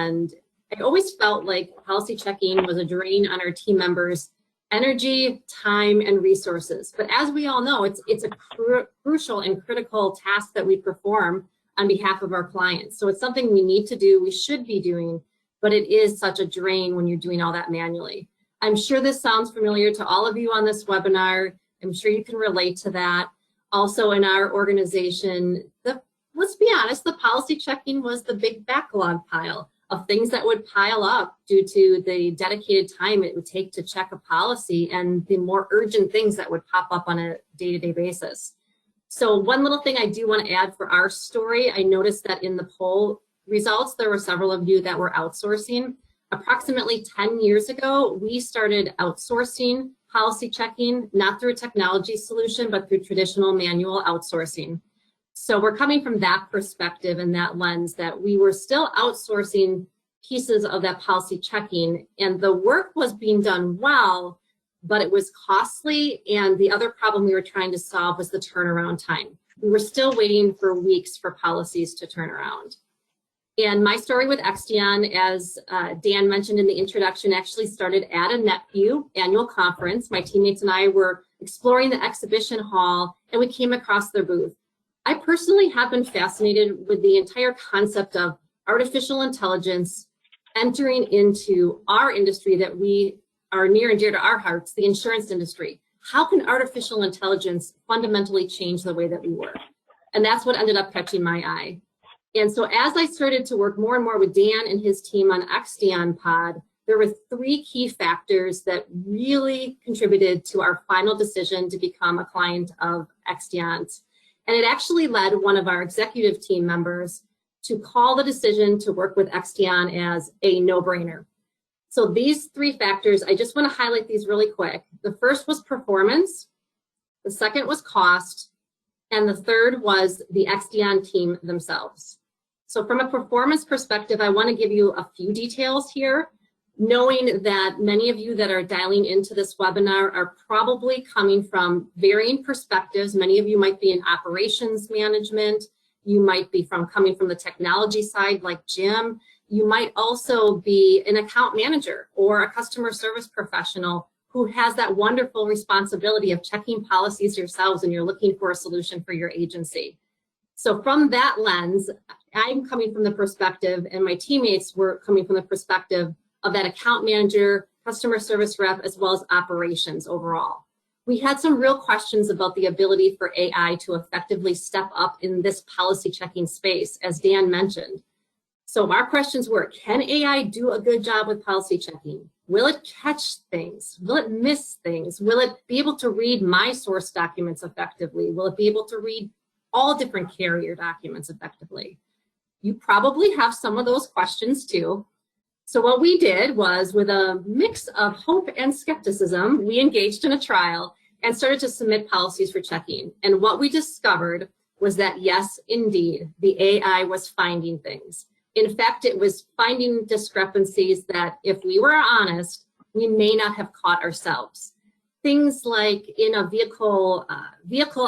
And I always felt like policy checking was a drain on our team members' energy, time, and resources. But as we all know, it's a crucial and critical task that we perform on behalf of our clients. So it's something we need to do, we should be doing, but it is such a drain when you're doing all that manually. I'm sure this sounds familiar to all of you on this webinar. I'm sure you can relate to that. Also in our organization, let's be honest, the policy checking was the big backlog pile of things that would pile up due to the dedicated time it would take to check a policy and the more urgent things that would pop up on a day-to-day basis. So one little thing I do want to add for our story, I noticed that in the poll results, there were several of you that were outsourcing. Approximately 10 years ago, we started outsourcing policy checking, not through a technology solution, but through traditional manual outsourcing. So we're coming from that perspective and that lens that we were still outsourcing pieces of that policy checking, and the work was being done well, but it was costly, and the other problem we were trying to solve was the turnaround time. We were still waiting for weeks for policies to turn around. And my story with Exdion, as Dan mentioned in the introduction, actually started at a NetView annual conference. My teammates and I were exploring the exhibition hall, and we came across their booth. I personally have been fascinated with the entire concept of artificial intelligence entering into our industry that we are near and dear to our hearts, the insurance industry. How can artificial intelligence fundamentally change the way that we work? And that's what ended up catching my eye. And so as I started to work more and more with Dan and his team on Exdion Pod, there were 3 key factors that really contributed to our final decision to become a client of Exdion's. And it actually led one of our executive team members to call the decision to work with Exdion as a no-brainer. So these 3 factors, I just want to highlight these really quick. The first was performance, the second was cost, and the third was the Exdion team themselves. So from a performance perspective, I want to give you a few details here, knowing that many of you that are dialing into this webinar are probably coming from varying perspectives. Many of you might be in operations management. You might be coming from the technology side like Jim. You might also be an account manager or a customer service professional who has that wonderful responsibility of checking policies yourselves and you're looking for a solution for your agency. So from that lens, I'm coming from the perspective, and my teammates were coming from the perspective of that account manager, customer service rep, as well as operations overall. We had some real questions about the ability for AI to effectively step up in this policy checking space, as Dan mentioned. So our questions were, can AI do a good job with policy checking? Will it catch things? Will it miss things? Will it be able to read my source documents effectively? Will it be able to read all different carrier documents effectively? You probably have some of those questions too. So what we did was, with a mix of hope and skepticism, we engaged in a trial and started to submit policies for checking. And what we discovered was that, yes, indeed, the AI was finding things. In fact, it was finding discrepancies that, if we were honest, we may not have caught ourselves. Things like in a vehicle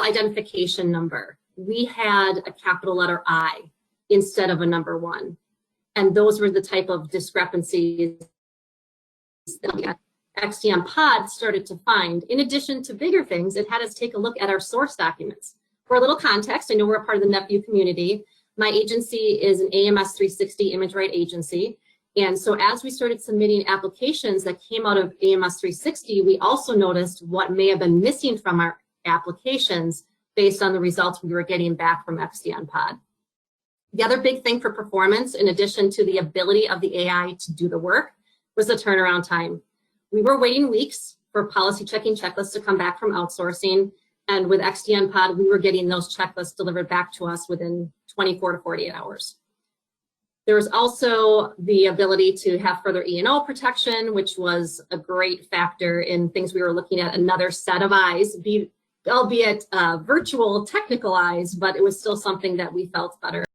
identification number, we had a capital letter I instead of a number 1. And those were the type of discrepancies that Exdion Pod started to find. In addition to bigger things, it had us take a look at our source documents. For a little context, I know we're a part of the NetView community. My agency is an AMS 360 image right agency. And so as we started submitting applications that came out of AMS 360, we also noticed what may have been missing from our applications based on the results we were getting back from Exdion Pod. The other big thing for performance, in addition to the ability of the AI to do the work, was the turnaround time. We were waiting weeks for policy checking checklists to come back from outsourcing. And with Exdion Pod, we were getting those checklists delivered back to us within 24 to 48 hours. There was also the ability to have further E&O protection, which was a great factor in things we were looking at, another set of eyes, albeit virtual technical eyes, but it was still something that we felt better